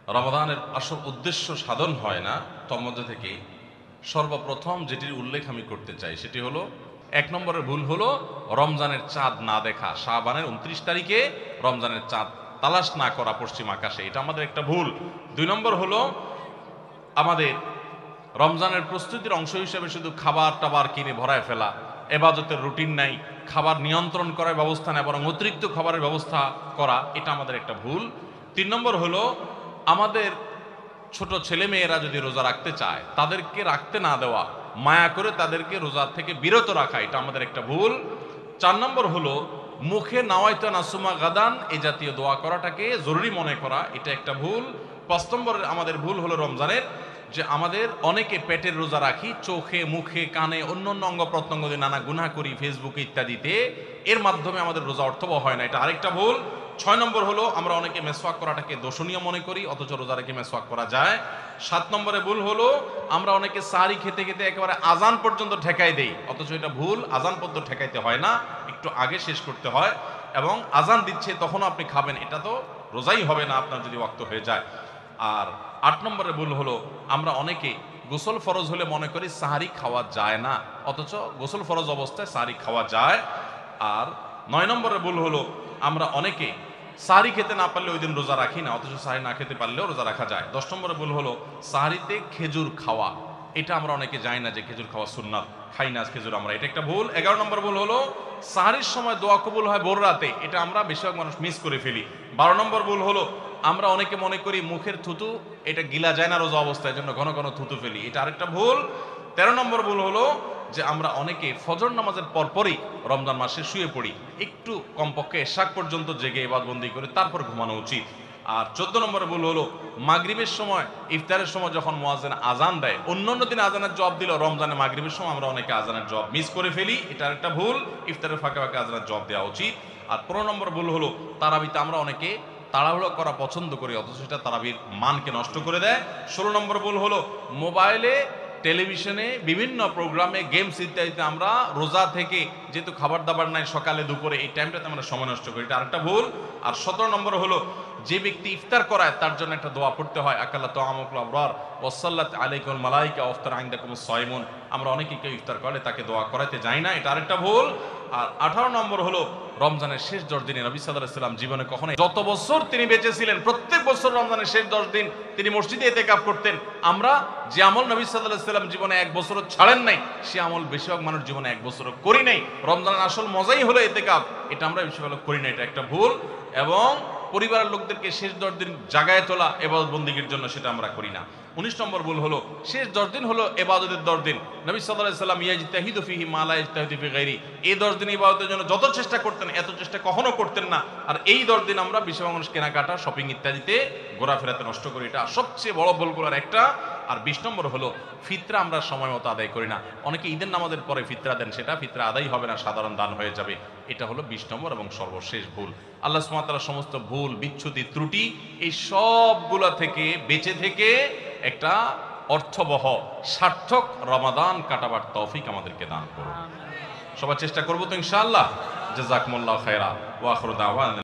রমাদানের আসল উদ্দেশ্য সাধন হয় না। তোর মধ্যে থেকে সর্বপ্রথম যেটির উল্লেখ আমি করতে চাই সেটি হলো, 1 নম্বরের ভুল হলো রমজানের চাঁদ না দেখা। শাবানের 29 তারিখে রমজানের চাঁদ তালাশ না করা পশ্চিম আকাশে, এটা আমাদের একটা ভুল। 2 নম্বর হলো আমাদের রমজানের প্রস্তুতির অংশ হিসেবে শুধু খাবার টাবার কিনে ভরায় ফেলা, এবাদতের রুটিন নাই, খাবার নিয়ন্ত্রণ করার ব্যবস্থা নেই, বরং অতিরিক্ত খাবারের ব্যবস্থা করা, এটা আমাদের একটা ভুল। 3 নম্বর হলো আমাদের ছোট ছেলে মেয়েরা যদি রোজা রাখতে চায় তাদেরকে রাখতে না দেওয়া, মায়া করে তাদেরকে রোজা থেকে বিরত রাখা, এটা আমাদের একটা ভুল। 4 নম্বর হলো মুখে নাওয়াইতা নাসুমা গাদান এই জাতীয় দোয়া করাটাকে জরুরি মনে করা, এটা একটা ভুল। 5 নম্বর আমাদের ভুল হলো রমজানের যে আমাদের অনেকে পেটের রোজা রাখি, চোখে মুখে কানে অন্য অন্য অঙ্গ প্রত্যঙ্গ দিয়ে নানা গুনাহ করি ফেসবুকে ইত্যাদিতে, এর মাধ্যমে আমাদের রোজা অর্থবহ হয় না, এটা আরেকটা ভুল। 6 নম্বর হলো আমরা অনেকে মেসওয়াক করাটাকে দোষণীয় মনে করি, অথচ রোজা রেখে মেসওয়াক করা যায়। 7 নম্বরে ভুল হলো আমরা অনেকে সাহারি খেতে খেতে একেবারে আজান পর্যন্ত ঠেকাই দেই, অথচ এটা ভুল। আজান পর্যন্ত ঠেকাইতে হয় না, একটু আগে শেষ করতে হয়, এবং আজান দিচ্ছে তখনও আপনি খাবেন, এটা তো রোজাই হবে না আপনার যদি ওয়াক্ত হয়ে যায়। আর 8 নম্বরে ভুল হলো আমরা অনেকে গোসল ফরজ হলে মনে করি সাহারি খাওয়া যায় না, অথচ গোসল ফরজ অবস্থায় সাহারি খাওয়া যায়। আর 9 নম্বরে ভুল হলো আমরা অনেকে সাহারি খেতে না পারলে ওই দিন রোজা রাখি না, অথচ সাহারি না খেতে পারলেও রোজা রাখা যায়। 10 নম্বরে ভুল হলো সাহারিতে খেজুর খাওয়া, এটা আমরা অনেকে জানি না যে খেজুর খাওয়া সুন্নাত, খাই না খেজুর আমরা, এটা একটা ভুল। 11 নম্বর ভুল হলো সাহারির সময় দোয়া কবুল হয় ভোর রাতে, এটা আমরা বেশিরভাগ মানুষ মিস করে ফেলি। 12 নম্বর ভুল হলো আমরা অনেকে মনে করি মুখের থুতু এটা গিলা যায় না রোজা অবস্থায়, জন্য ঘন ঘন থুতু ফেলি, এটা আরেকটা ভুল। 13 নম্বর ভুল হলো যে আমরা অনেকে ফজর নামাজের পরপরই রমজান মাসে শুয়ে পড়ি, একটু কমপক্ষে এশাক পর্যন্ত জেগে ইবাদতবন্দি করে তারপর ঘুমানো উচিত। আর 14 নম্বরে ভুল হলো মাগরিবের সময় ইফতারের সময় যখন মুয়াজ্জিন আজান দেয়, অন্যান্য দিন আজানের জবাব দিল, রমজানে মাগরিবের সময় আমরা অনেকে আজানের জবাব মিস করে ফেলি, এটা আরেকটা ভুল। ইফতারের ফাঁকে ফাঁকে আজানের জবাব দেওয়া উচিত। আর 15 নম্বর ভুল হলো তারাবিতে আমরা অনেকে তাড়াহুড়ো করা পছন্দ করি, অথচ সেটা তারাবির মানকে নষ্ট করে দেয়। 16 নম্বর ভুল হলো মোবাইলে টেলিভিশনে বিভিন্ন প্রোগ্রামে গেমস ইত্যাদিতে আমরা রোজা থেকে যেহেতু খাবার দাবার নাই সকালে দুপুরে এই টাইমটাতে আমরা সময় নষ্ট করি, এটা আরেকটা ভুল। আর 17 নম্বর হলো যে ব্যক্তি ইফতার করায় তার জন্য একটা দোয়া পড়তে হয়, আকাল্লা তাআমুকুল আবরার ওয়াসাল্লাত আলাইকুম মালাইকা ওয়াফতার ইনদাকুমুস সাইমুন, আমরা অনেকে কেউ ইফতার করে তাকে দোয়া করাতে যাই না, এটা আরেকটা ভুল। আর 18 নম্বর হলো রমজানের শেষ 10 দিনে নবী সাল্লাল্লাহু আলাইহি ওয়াসাল্লাম জীবনে কখনো, যত বছর তিনি বেঁচে ছিলেন প্রত্যেক বছর রমজানের শেষ 10 দিন তিনি মসজিদে ইতিকাফ করতেন। আমরা যে আমল নবী সাল্লাল্লাহু আলাইহি ওয়াসাল্লাম জীবনে এক বছরও ছাড়েন নাই, সে আমল বেশিরভাগ মানুষ জীবনে এক বছরও করি নাই। রমজানের আসল মজাই হলো ইতিকাফ, এটা আমরা বেশিরভাগ করি না, এটা একটা ভুল। এবং পরিবারের লোকদেরকে শেষ 10 দিন জাগায় তোলা ইবাদত বন্দেগীর জন্য, সেটা আমরা করি না। 19 নম্বর ভুল হলো শেষ 10 দিন হলো ইবাদতের 10 দিন, নবী সাল্লাল্লাহু আলাইহি ওয়াসাল্লাম ইয়াজতাহিদু ফিহি মা লা ইয়াজতাহিদু ফি গায়রি, এই 10 দিন ইবাদতের জন্য যত চেষ্টা করতেন এত চেষ্টা কখনো করতেন না। আর এই 10 দিন আমরা বেশিরভাগ মানুষ কেনাকাটা শপিং ইত্যাদিতে ঘোরাফেরাতে নষ্ট করি, এটা সবচেয়ে বড় ভুলগুলোর একটা। আর 20 নম্বর হলো ফিতরা আমরা সময় মতো আদায় করি না, অনেকে ঈদের নামাজের পরে ফিতরা দেন, সেটা ফিতরা আদায় হবে না, সাধারণ দান হয়ে যাবে, এটা হলো 20 নম্বর এবং সর্বশেষ ভুল। আল্লাহ সুবহানাহু ওয়া তাআলা সমস্ত ভুল বিচ্যুতি ত্রুটি এই সবগুলা থেকে বেঁচে থেকে একটা অর্থবহ সার্থক রমাদান কাটাবার তৌফিক আমাদেরকে দান করুন। সবাই চেষ্টা করবো তো ইনশাআল্লাহ। জাযাকুমুল্লাহু খায়রা ওয়া আখিরু দাওয়ানা।